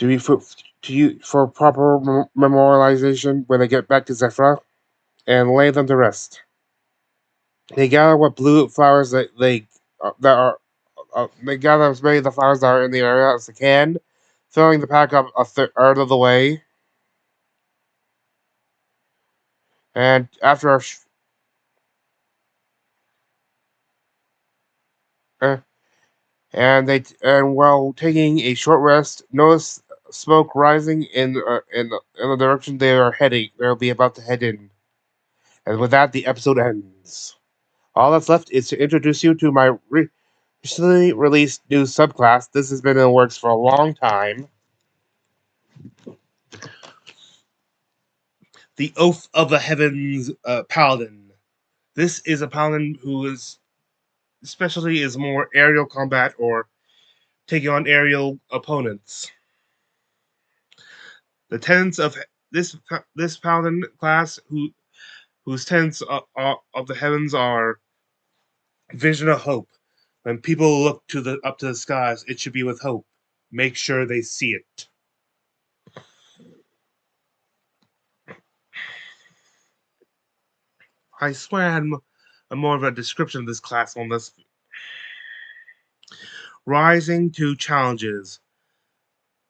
be for proper memorialization when they get back to Zephyra and lay them to rest. They gather what blue flowers that are they gather as many of the flowers that are in the area as they can, filling the pack up a third of the way. And after uh, and while taking a short rest, notice smoke rising in the direction they are heading. They'll be about to head in. And with that, the episode ends. All that's left is to introduce you to my recently released new subclass. This has been in the works for a long time. The Oath of the Heavens Paladin. This is a paladin whose specialty is more aerial combat or taking on aerial opponents. The tenets of this paladin class, whose tenets of the heavens are vision of hope. When people look up to the skies, it should be with hope. Make sure they see it. I swear I had more of a description of this class on this. Rising to challenges.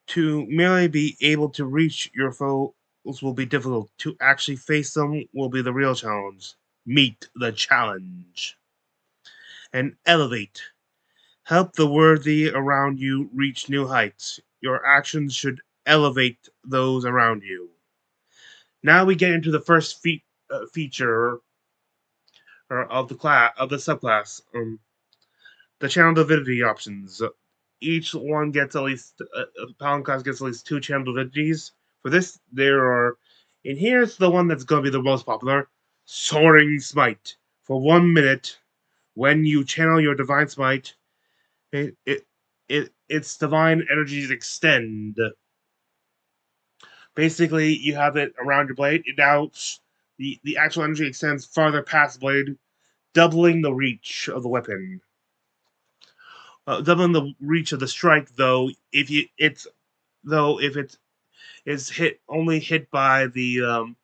To merely be able to reach your foes will be difficult. To actually face them will be the real challenge. Meet the challenge. And elevate. Help the worthy around you reach new heights. Your actions should elevate those around you. Now we get into the first feature of the subclass. The channel divinity options. Each one gets at least Paladin class gets at least 2 channel divinities. For this, there are, and here's the one that's going to be the most popular: Soaring Smite. For 1 minute, when you channel your divine smite, its divine energies extend. Basically, you have it around your blade. Now, the actual energy extends farther past the blade, doubling the reach of the weapon. Doubling the reach of the strike, though, if it is hit by the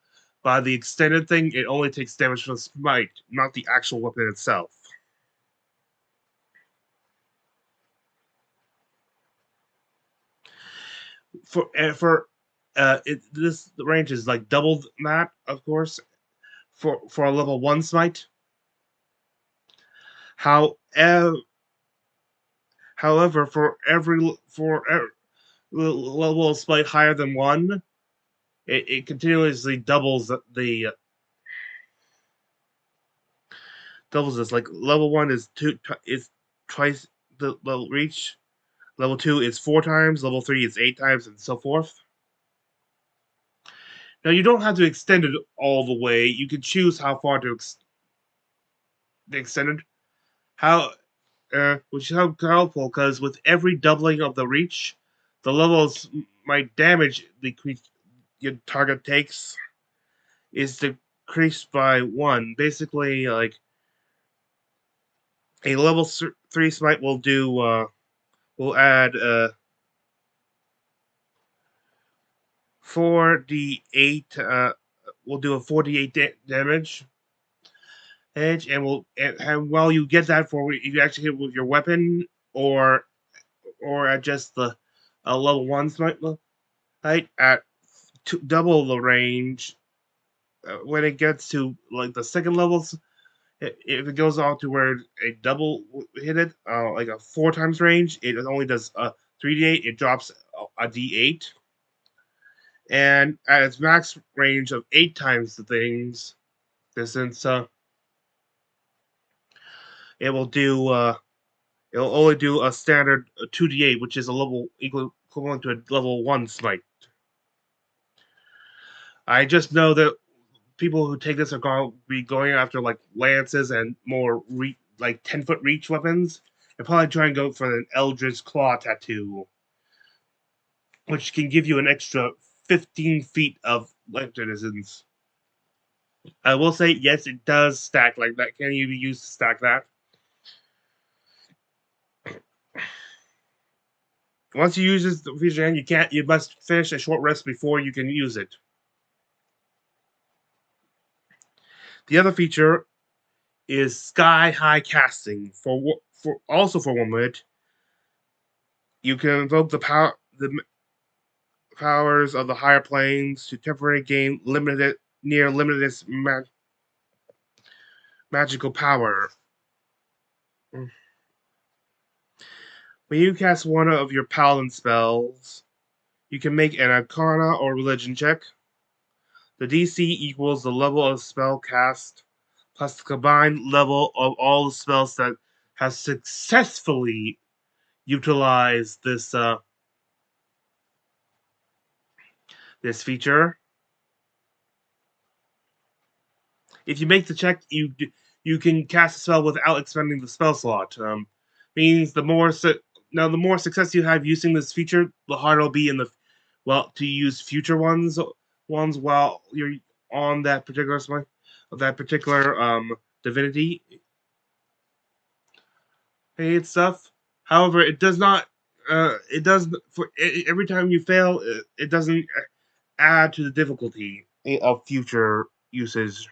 extended thing, it only takes damage from the smite, not the actual weapon itself. This range is like double that, of course, for a level 1 smite. However, for every level of smite higher than 1, it continuously doubles this. Like level 1 is twice the reach. Level 2 is 4 times. Level 3 is 8 times, and so forth. Now you don't have to extend it all the way. You can choose how far to extend it. Which is helpful because with every doubling of the reach, the levels my damage your target takes is decreased by 1. Basically, like a level 3 smite will add 4d8. We'll do a 4d8 damage. And while you get that for if you actually hit with your weapon or at just the level 1 smite height at double the range. When it gets to like the second levels, if it goes on to where a double hit it, like a 4 times range, it only does 3d8. It drops a d8. and at its max range of 8 times the thing's distance, it will do. It'll only do a standard 2d8, which is a level equivalent to a level 1 smite. I just know that people who take this are going to be going after like lances and more like 10-foot reach weapons, and probably try and go for an Eldritch Claw tattoo, which can give you an extra 15 feet of length distance. I will say, yes, it does stack like that. Can you be used to stack that? Once you use this feature, you must finish a short rest before you can use it. The other feature is Sky High Casting. For 1 minute, you can invoke the powers of the higher planes to temporarily gain near limitless magical power. When you cast one of your paladin spells, you can make an Arcana or Religion check. The DC equals the level of spell cast plus the combined level of all the spells that have successfully utilized this feature. If you make the check, you can cast a spell without expending the spell slot. Means the more success you have using this feature, the harder it'll be to use future ones while you're on that particular divinity. Hey, stuff. However, it does not. It does every time you fail. It doesn't add to the difficulty of future usage.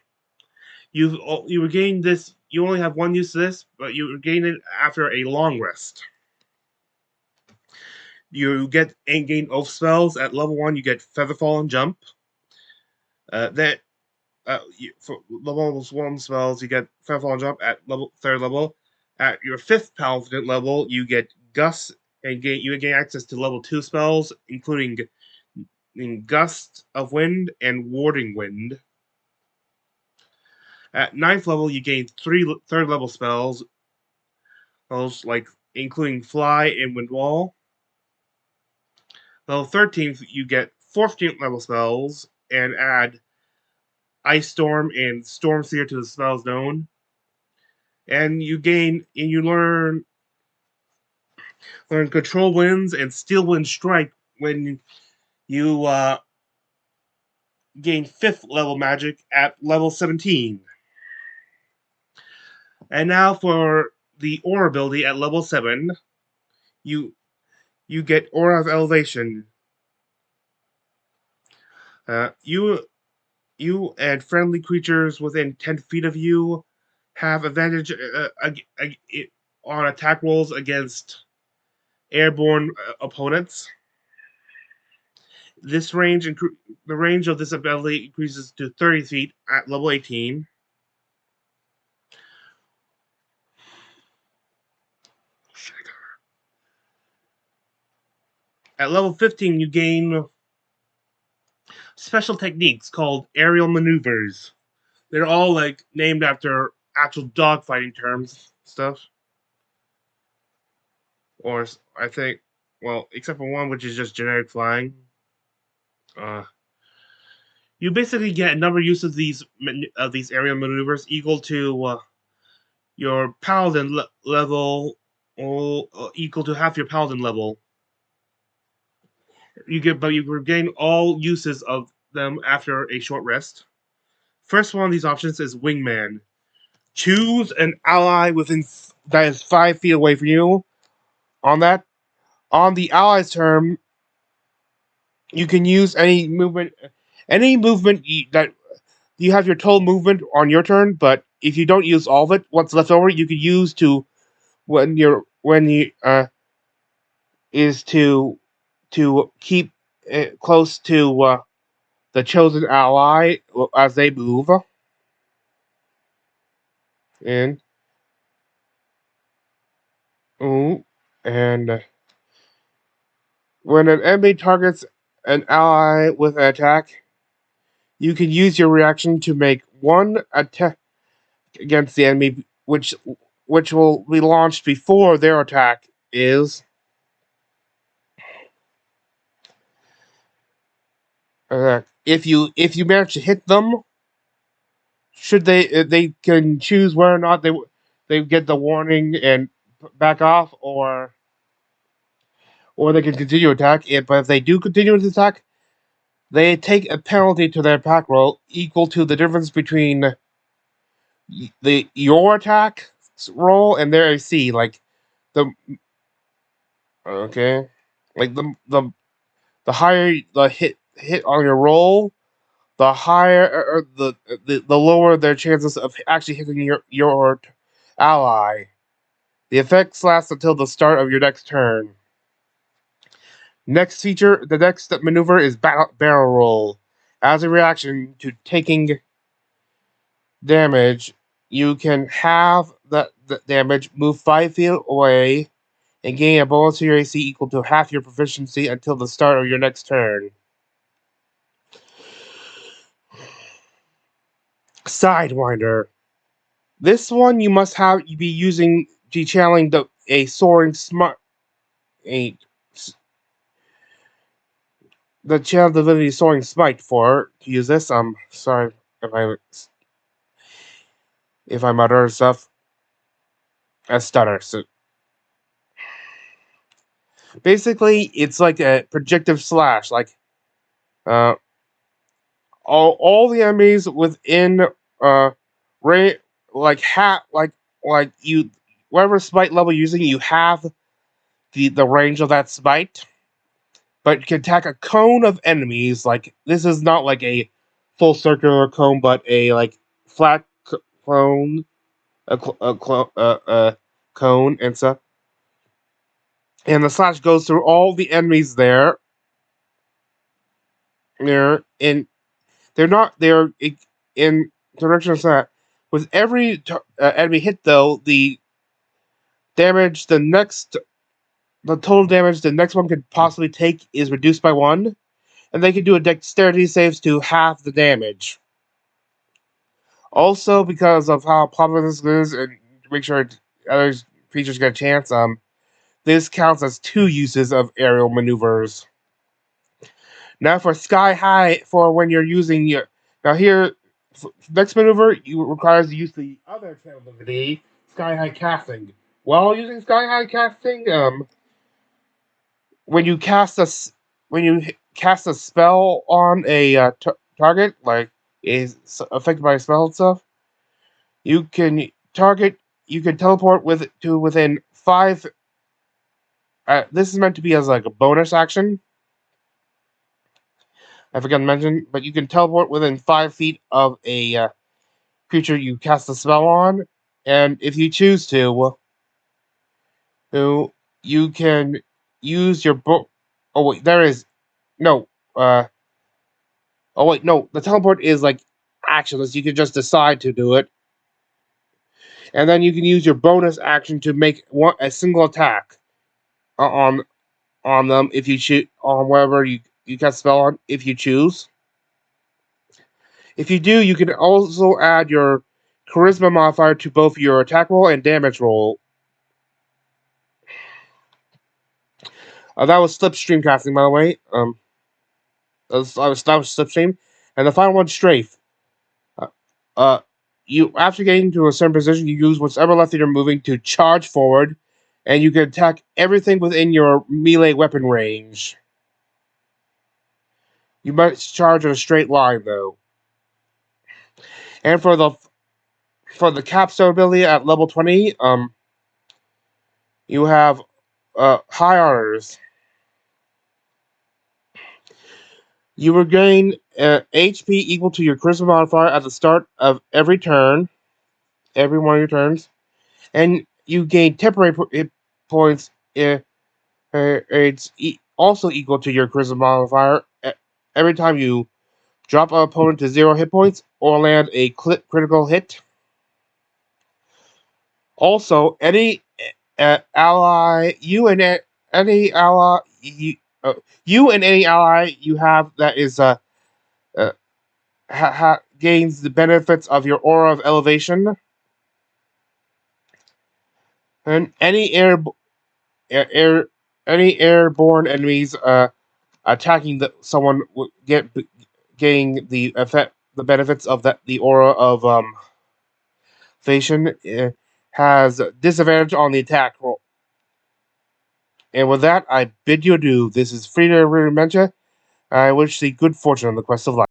You regain this. You only have 1 use of this, but you regain it after a long rest. You gain oath spells at level 1. You get Featherfall and Jump. For level 1 spells, you get Featherfall and Jump at 3rd level. At your 5th Paladin level, you get Gust, and you gain access to level 2 spells, including Gust of Wind and Warding Wind. At 9th level, you gain 3 3rd level spells, like including Fly and Wind Wall. Level 13th, you get 14th level spells and add Ice Storm and Storm Seer to the spells known. And you learn Control Winds and Steel Wind Strike when you gain 5th level magic at level 17. And now for the Aura ability at level 7, you get Aura of Elevation. You and friendly creatures within 10 feet of you have advantage on attack rolls against airborne opponents. The range of this ability increases to 30 feet at level 18. At level 15, you gain special techniques called aerial maneuvers. They're all like named after actual dogfighting terms stuff. Or I think, well, except for one, which is just generic flying. You basically get a number of use of these aerial maneuvers equal to your paladin level, or equal to half your paladin level. But you regain all uses of them after a short rest. First one of these options is Wingman. Choose an ally that is 5 feet away from you. On the ally's turn, you can use any movement that you have your total movement on your turn. But if you don't use all of it, what's left over you could use is to keep it close to the chosen ally as they move in. And when an enemy targets an ally with an attack, you can use your reaction to make one attack against the enemy, which will be launched before their attack is. If you manage to hit them, should they can choose whether or not they get the warning and back off, or they can continue attack. But if they do continue to attack, they take a penalty to their attack roll equal to the difference between your attack roll and their AC. Like the okay, like the higher the hit on your roll, the higher or the lower their chances of actually hitting your ally. The effects last until the start of your next turn. Next feature, the next maneuver is barrel roll. As a reaction to taking damage, you can have the damage move 5 feet away and gain a bonus to your AC equal to half your proficiency until the start of your next turn. Sidewinder. This one you must be using channeling a soaring smart the channel divinity soaring smite for to use this. Sorry if I mutter stuff as stutter. So basically, it's like a projective slash. Like all the enemies within rate like you whatever smite level you're using, you have the range of that smite. But you can attack a cone of enemies. Like this is not like a full circular cone, but a like flat cone, cone and stuff. And the slash goes through all the enemies there. They're in direction of that. With every enemy hit, though, the total damage the next one could possibly take is reduced by 1, and they can do a dexterity saves to half the damage. Also, because of how popular this is, and to make sure other creatures get a chance, this counts as 2 uses of aerial maneuvers. Now for Sky High, for when you're using your... Now here, next maneuver requires the use of the other channel ability, Sky High Casting. While using Sky High Casting, when you cast a spell on a target, like is affected by a spell and stuff, you can teleport to within 5. This is meant to be as like a bonus action. I forgot to mention, but you can teleport within 5 feet of a creature you cast a spell on, and if you choose to, you can use your Oh wait, there is no. Oh wait, no. The teleport is like actionless. You can just decide to do it, and then you can use your bonus action to make a single attack on them if you choose on wherever you cast spell on if you choose. If you do, you can also add your charisma modifier to both your attack roll and damage roll. That was slipstream casting, by the way. That was slipstream, and the final one, strafe. You after getting to a certain position, you use whatever left you're moving to charge forward, and you can attack everything within your melee weapon range. You must charge in a straight line, though. And for the capstone ability at level 20, you have high honors. You regain HP equal to your charisma modifier at the start of every turn, every one of your turns, and you gain temporary hit points. It's also equal to your charisma modifier every time you drop an opponent to 0 hit points or land a critical hit. Also, any ally You and any ally you have that is gains the benefits of your aura of elevation, and air any airborne enemies attacking someone getting the benefits of the aura of elevation has disadvantage on the attack roll. And with that, I bid you adieu. This is Frida Rudimentia. I wish thee good fortune on the quest of life.